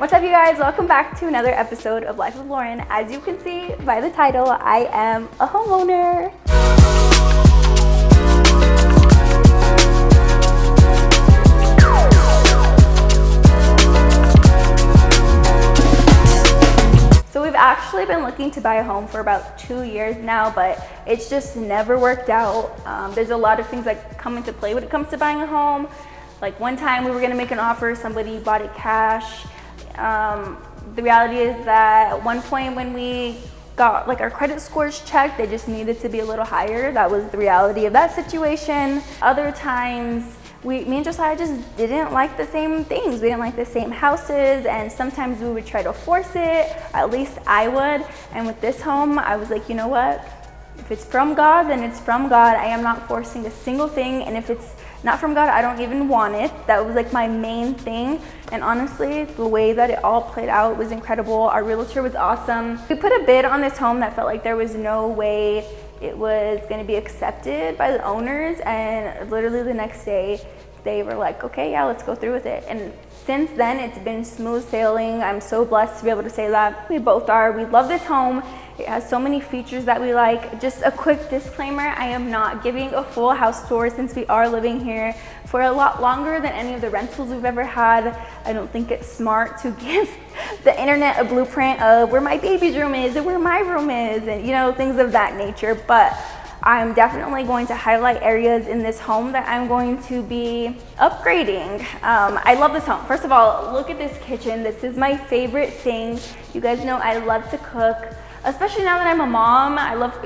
What's up, you guys? Welcome back to another episode of Life with Lauren. As you can see by the title, I am a homeowner. So we've actually been looking to buy a home for about 2 years now, but it's just never worked out. There's a lot of things that come into play when it comes to buying a home. Like one time we were gonna make an offer, somebody bought it cash. The reality is that at one point when we got like our credit scores checked, they just needed to be a little higher. That was the reality of that situation. Other times, me and Josiah just didn't like the same things. We didn't like the same houses, and sometimes we would try to force it, at least I would. And with this home, I was like, you know what? If it's from God, then it's from God. I am not forcing a single thing, and if it's not from God, I don't even want it. That was like my main thing. And honestly, the way that it all played out was incredible. Our realtor was awesome. We put a bid on this home that felt like there was no way it was gonna be accepted by the owners, and literally the next day, they were like, okay, yeah, let's go through with it. And since then, it's been smooth sailing. I'm so blessed to be able to say that. We both are. We love this home. It has so many features that we like. Just a quick disclaimer, I am not giving a full house tour since we are living here for a lot longer than any of the rentals we've ever had. I don't think it's smart to give the internet a blueprint of where my baby's room is and where my room is, and you know, things of that nature. But I'm definitely going to highlight areas in this home that I'm going to be upgrading. I love this home. First of all, look at this kitchen. This is my favorite thing. You guys know I love to cook, especially now that I'm a mom.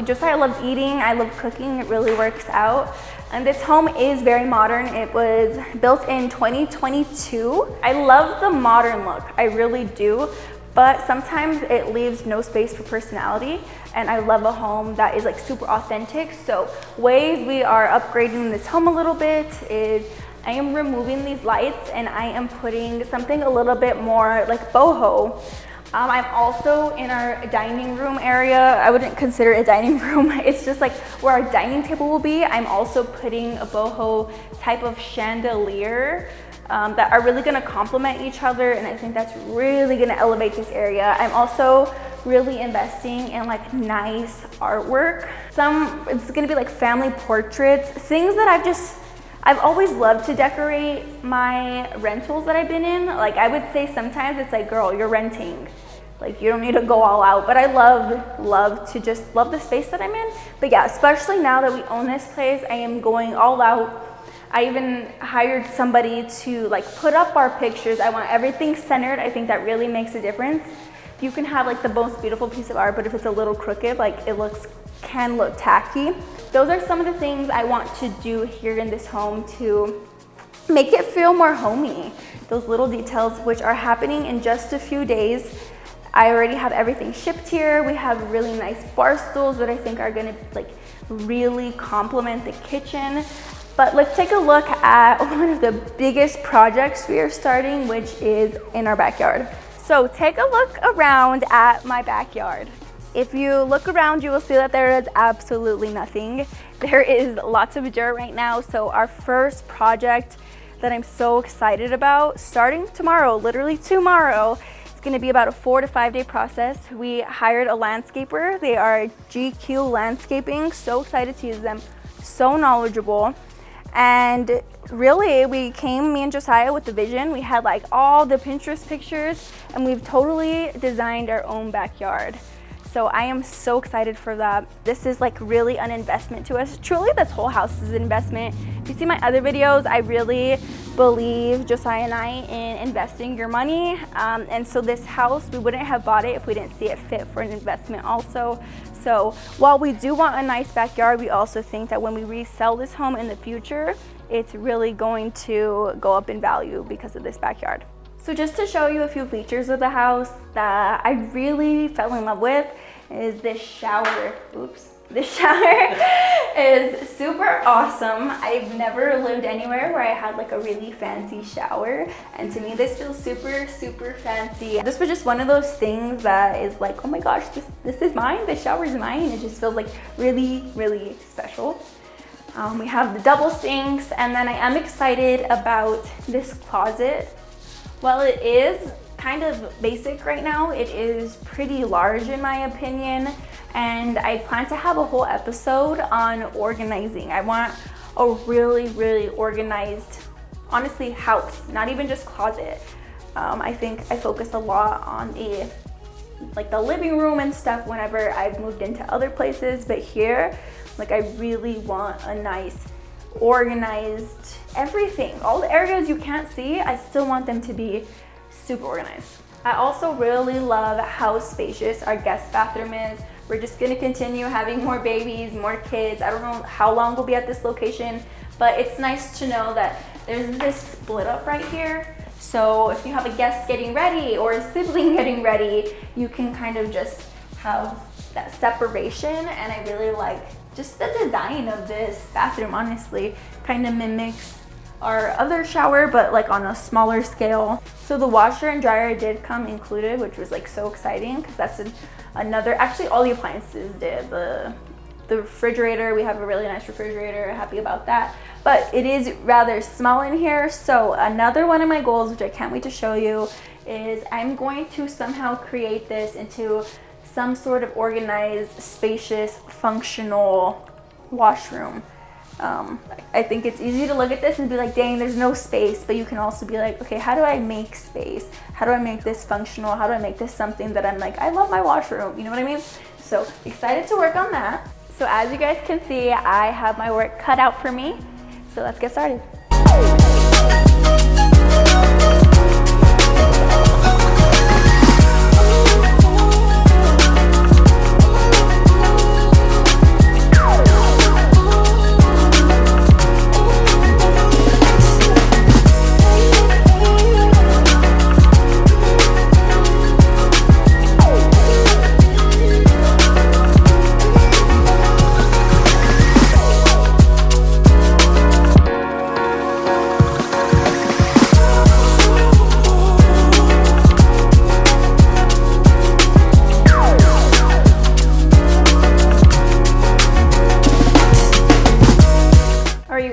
Josiah loves eating. I love cooking. It really works out. And this home is very modern. It was built in 2022. I love the modern look. I really do. But sometimes it leaves no space for personality, and I love a home that is like super authentic. So ways we are upgrading this home a little bit is I am removing these lights and I am putting something a little bit more like boho. I'm also in our dining room area. I wouldn't consider it a dining room. It's just like where our dining table will be. I'm also putting a boho type of chandelier that are really gonna complement each other, and I think that's really gonna elevate this area. I'm also really investing in like nice artwork. It's gonna be like family portraits, things that I've always loved to decorate my rentals that I've been in. Like I would say sometimes it's like, girl, you're renting. Like you don't need to go all out, but I love to just love the space that I'm in. But yeah, especially now that we own this place, I am going all out. I even hired somebody to like put up our pictures. I want everything centered. I think that really makes a difference. You can have like the most beautiful piece of art, but if it's a little crooked, like it can look tacky. Those are some of the things I want to do here in this home to make it feel more homey. Those little details, which are happening in just a few days. I already have everything shipped here. We have really nice bar stools that I think are gonna like really complement the kitchen. But let's take a look at one of the biggest projects we are starting, which is in our backyard. So take a look around at my backyard. If you look around, you will see that there is absolutely nothing. There is lots of dirt right now. So our first project that I'm so excited about, starting tomorrow, literally tomorrow, it's gonna be about a 4 to 5 day process. We hired a landscaper. They are GQ Landscaping. So excited to use them, so knowledgeable. And really, me and Josiah with the vision. We had like all the Pinterest pictures, and we've totally designed our own backyard. So I am so excited for that. This is like really an investment to us. Truly, this whole house is an investment. If you see my other videos, I really believe, Josiah and I, in investing your money. And so this house, we wouldn't have bought it if we didn't see it fit for an investment also. So while we do want a nice backyard, we also think that when we resell this home in the future, it's really going to go up in value because of this backyard. So just to show you a few features of the house that I really fell in love with is this shower. Oops. This shower is super awesome. I've never lived anywhere where I had like a really fancy shower, and to me this feels super, super fancy. This was just one of those things that is like, oh my gosh, this is mine, this shower is mine. It just feels like really, really special. We have the double sinks, and then I am excited about this closet. While it is kind of basic right now. It is pretty large in my opinion, and I plan to have a whole episode on organizing. I want a really organized, honestly, house, not even just closet. I think I focus a lot on the living room and stuff whenever I've moved into other places, but here, like, I really want a nice, organized everything. All the areas you can't see, I still want them to be super organized. I also really love how spacious our guest bathroom is. We're just gonna continue having more babies, more kids. I don't know how long we'll be at this location, but it's nice to know that there's this split up right here. So if you have a guest getting ready or a sibling getting ready, you can kind of just have that separation. And I really like just the design of this bathroom, honestly. Kind of mimics our other shower, but like on a smaller scale. So the washer and dryer did come included, which was like so exciting because that's another, actually all the appliances did. The refrigerator, we have a really nice refrigerator, happy about that. But it is rather small in here. So another one of my goals, which I can't wait to show you, is I'm going to somehow create this into some sort of organized, spacious, functional washroom. I think it's easy to look at this and be like, dang, there's no space, but you can also be like, okay, how do I make space? How do I make this functional? How do I make this something that I'm like, I love my washroom, you know what I mean? So excited to work on that. So as you guys can see, I have my work cut out for me. So let's get started.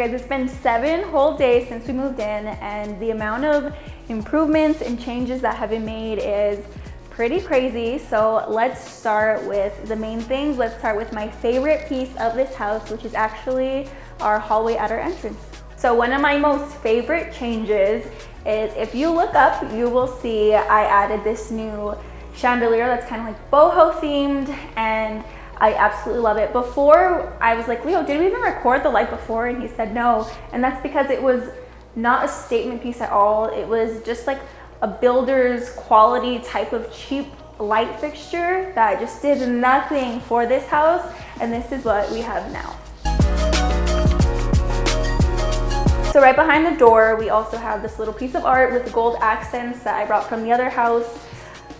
It's been 7 whole days since we moved in, and the amount of improvements and changes that have been made is pretty crazy. So let's start with the main things. Let's start with my favorite piece of this house, which is actually our hallway at our entrance. So one of my most favorite changes is, if you look up, you will see I added this new chandelier that's kind of like boho themed, and I absolutely love it. Before, I was like, Leo, did we even record the light before? And he said no. And that's because it was not a statement piece at all. It was just like a builder's quality type of cheap light fixture that just did nothing for this house. And this is what we have now. So right behind the door, we also have this little piece of art with gold accents that I brought from the other house.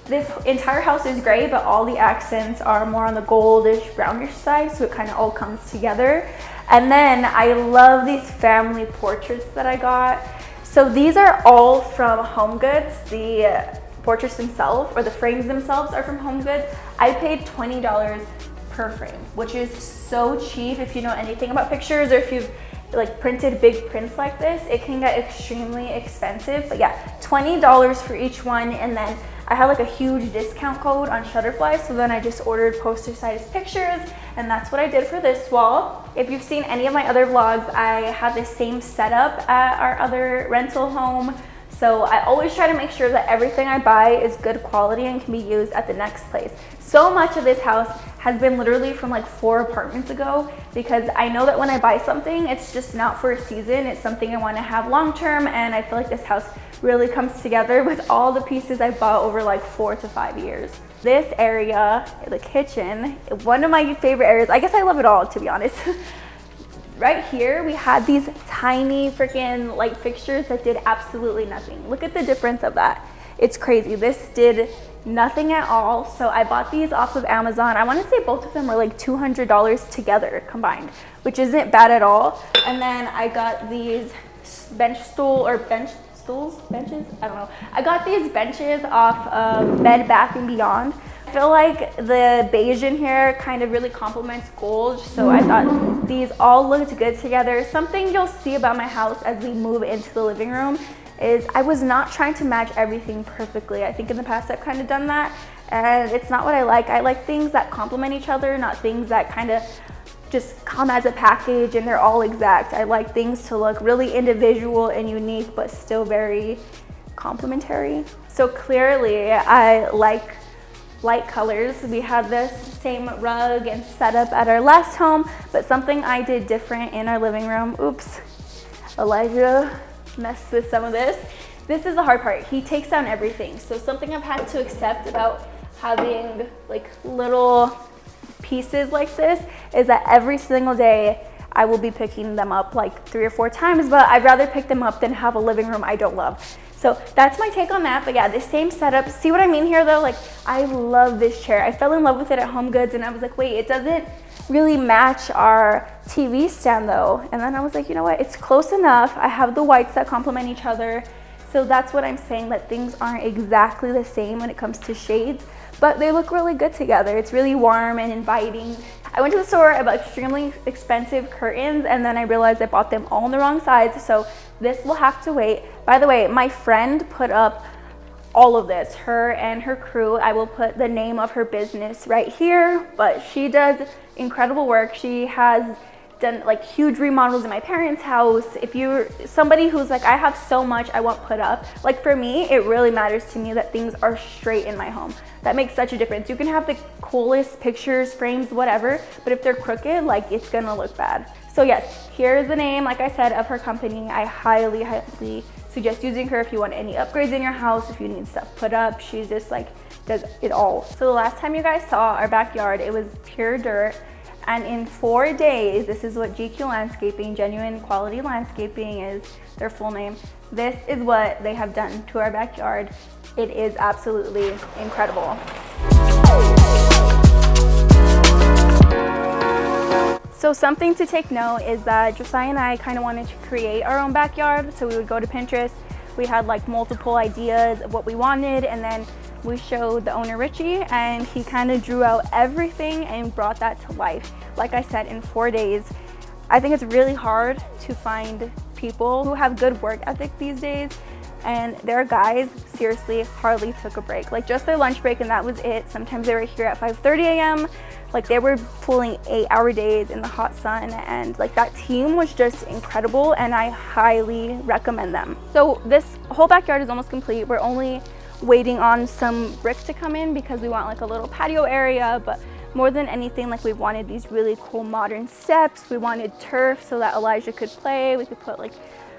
This entire house is gray, but all the accents are more on the goldish, brownish side, so it kind of all comes together. And then I love these family portraits that I got. So these are all from Home Goods. The portraits themselves, or the frames themselves, are from Home Goods. I paid $20 per frame, which is so cheap. If you know anything about pictures, or if you've like printed big prints like this, it can get extremely expensive. But yeah, $20 for each one. And then I had like a huge discount code on Shutterfly, so then I just ordered poster size pictures, and that's what I did for this wall. If you've seen any of my other vlogs, I have the same setup at our other rental home. So I always try to make sure that everything I buy is good quality and can be used at the next place. So much of this house has been literally from like 4 apartments ago, because I know that when I buy something, it's just not for a season. It's something I want to have long term, and I feel like this house really comes together with all the pieces I bought over like 4 to 5 years. This area, the kitchen, one of my favorite areas. I guess I love it all, to be honest. Right here, we had these tiny freaking light fixtures that did absolutely nothing. Look at the difference of that. It's crazy. This did nothing at all. So I bought these off of Amazon. I want to say both of them were like $200 together combined, which isn't bad at all. And then I got these benches? I don't know. I got these benches off of Bed Bath & Beyond. I feel like the beige in here kind of really complements gold, so I thought these all looked good together. Something you'll see about my house as we move into the living room is I was not trying to match everything perfectly. I think in the past I've kind of done that, and it's not what I like. I like things that complement each other, not things that kind of just come as a package and they're all exact. I like things to look really individual and unique, but still very complementary. So clearly I like light colors. We had this same rug and setup at our last home, but something I did different in our living room. Oops, Elijah messed with some of this. This is the hard part. He takes down everything. So something I've had to accept about having like little pieces like this is that every single day I will be picking them up like 3 or 4 times, but I'd rather pick them up than have a living room I don't love. So that's my take on that. But yeah, the same setup. See what I mean here though? Like, I love this chair. I fell in love with it at Home Goods and I was like, wait, it doesn't really match our TV stand though. And then I was like, you know what? It's close enough. I have the whites that complement each other. So that's what I'm saying, that things aren't exactly the same when it comes to shades, but they look really good together. It's really warm and inviting. I went to the store, I bought extremely expensive curtains, and then I realized I bought them all in the wrong size, so this will have to wait. By the way, my friend put up all of this, her and her crew. I will put the name of her business right here, but she does incredible work. She has done like huge remodels in my parents' house. If you're somebody who's like, I have so much I want put up, like for me, it really matters to me that things are straight in my home. That makes such a difference. You can have the coolest pictures, frames, whatever, but if they're crooked, like it's gonna look bad. So yes, here's the name, like I said, of her company. I highly, highly suggest using her if you want any upgrades in your house, if you need stuff put up. She's just like, does it all. So the last time you guys saw our backyard, it was pure dirt. And in 4 days, this is what GQ Landscaping, Genuine Quality Landscaping is their full name. This is what they have done to our backyard. It is absolutely incredible. So something to take note is that Josiah and I kind of wanted to create our own backyard. So we would go to Pinterest. We had like multiple ideas of what we wanted, and then we showed the owner Richie, and he kind of drew out everything and brought that to life. Like I said, in 4 days. I think it's really hard to find people who have good work ethic these days, and their guys seriously hardly took a break. Like just their lunch break and that was it. Sometimes they were here at 5:30 a.m. Like they were pulling 8-hour days in the hot sun, and like that team was just incredible, and I highly recommend them. So this whole backyard is almost complete. We're only waiting on some brick to come in because we want like a little patio area, but more than anything, like we wanted these really cool modern steps. We wanted turf so that Elijah could play. We could put like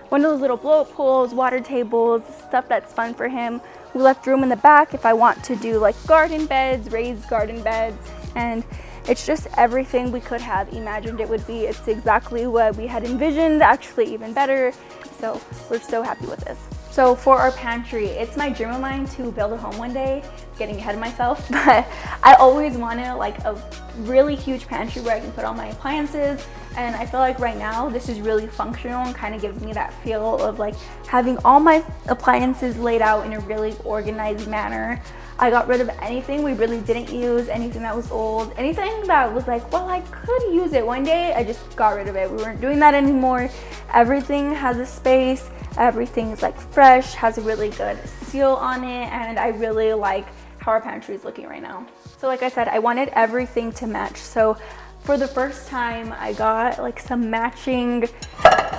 one of those little blow up pools, water tables, stuff that's fun for him. We left room in the back if I want to do like garden beds, raised garden beds, and it's just everything we could have imagined it would be. It's exactly what we had envisioned, actually even better. So we're so happy with this. So for our pantry, it's my dream of mine to build a home one day. Getting ahead of myself, but I always wanted like a really huge pantry where I can put all my appliances, and I feel like right now this is really functional and kind of gives me that feel of like having all my appliances laid out in a really organized manner. I got rid of anything we really didn't use, anything that was old, anything that was like, well, I could use it one day. I just got rid of it. We weren't doing that anymore. Everything has a space. Everything is like fresh, has a really good seal on it, and I really like how our pantry is looking right now. So like I said, I wanted everything to match. So for the first time, I got like some matching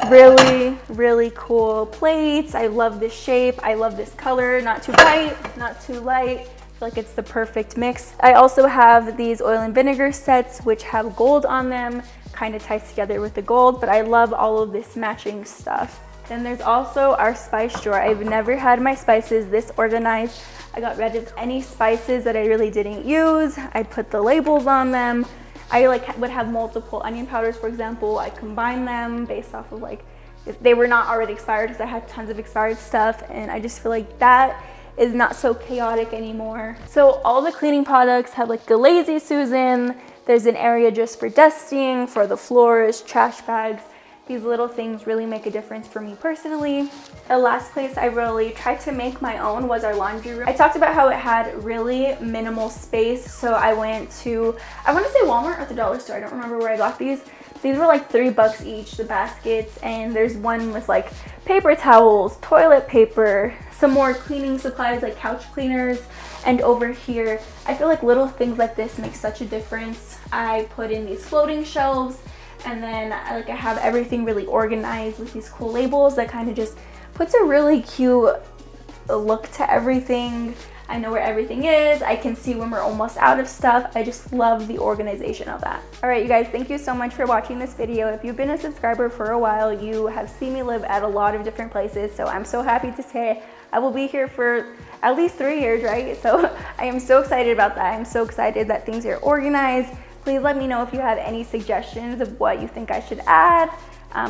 really cool plates. I love this shape. I love this color. Not too bright, not too light. I feel like it's the perfect mix. I also have these oil and vinegar sets which have gold on them. Kind of ties together with the gold, but I love all of this matching stuff. Then there's also our spice drawer. I've never had my spices this organized. I got rid of any spices that I really didn't use. I put the labels on them. I would have multiple onion powders, for example. I combine them based off of like if they were not already expired, because I had tons of expired stuff, and I just feel like that is not so chaotic anymore. So all the cleaning products have like the Lazy Susan. There's an area just for dusting, for the floors, trash bags. These little things really make a difference for me personally. The last place I really tried to make my own was our laundry room. I talked about how it had really minimal space, so I went to, I want to say Walmart or the dollar store, I don't remember where I got these, These were like $3 each, the baskets, and there's one with like paper towels, toilet paper, some more cleaning supplies like couch cleaners, and over here, I feel like little things like this make such a difference. I put in these floating shelves, and then I have everything really organized with these cool labels that kind of just puts a really cute look to everything. I know where everything is. I can see when we're almost out of stuff. I just love the organization of that. All right, you guys, thank you so much for watching this video. If you've been a subscriber for a while, you have seen me live at a lot of different places. So I'm so happy to say I will be here for at least 3 years, right? So I am so excited about that. I'm so excited that things are organized. Please let me know if you have any suggestions of what you think I should add.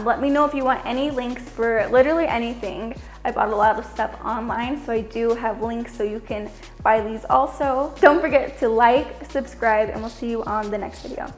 Let me know if you want any links for literally anything. I bought a lot of stuff online, so I do have links so you can buy these also. Don't forget to like, subscribe, and we'll see you on the next video.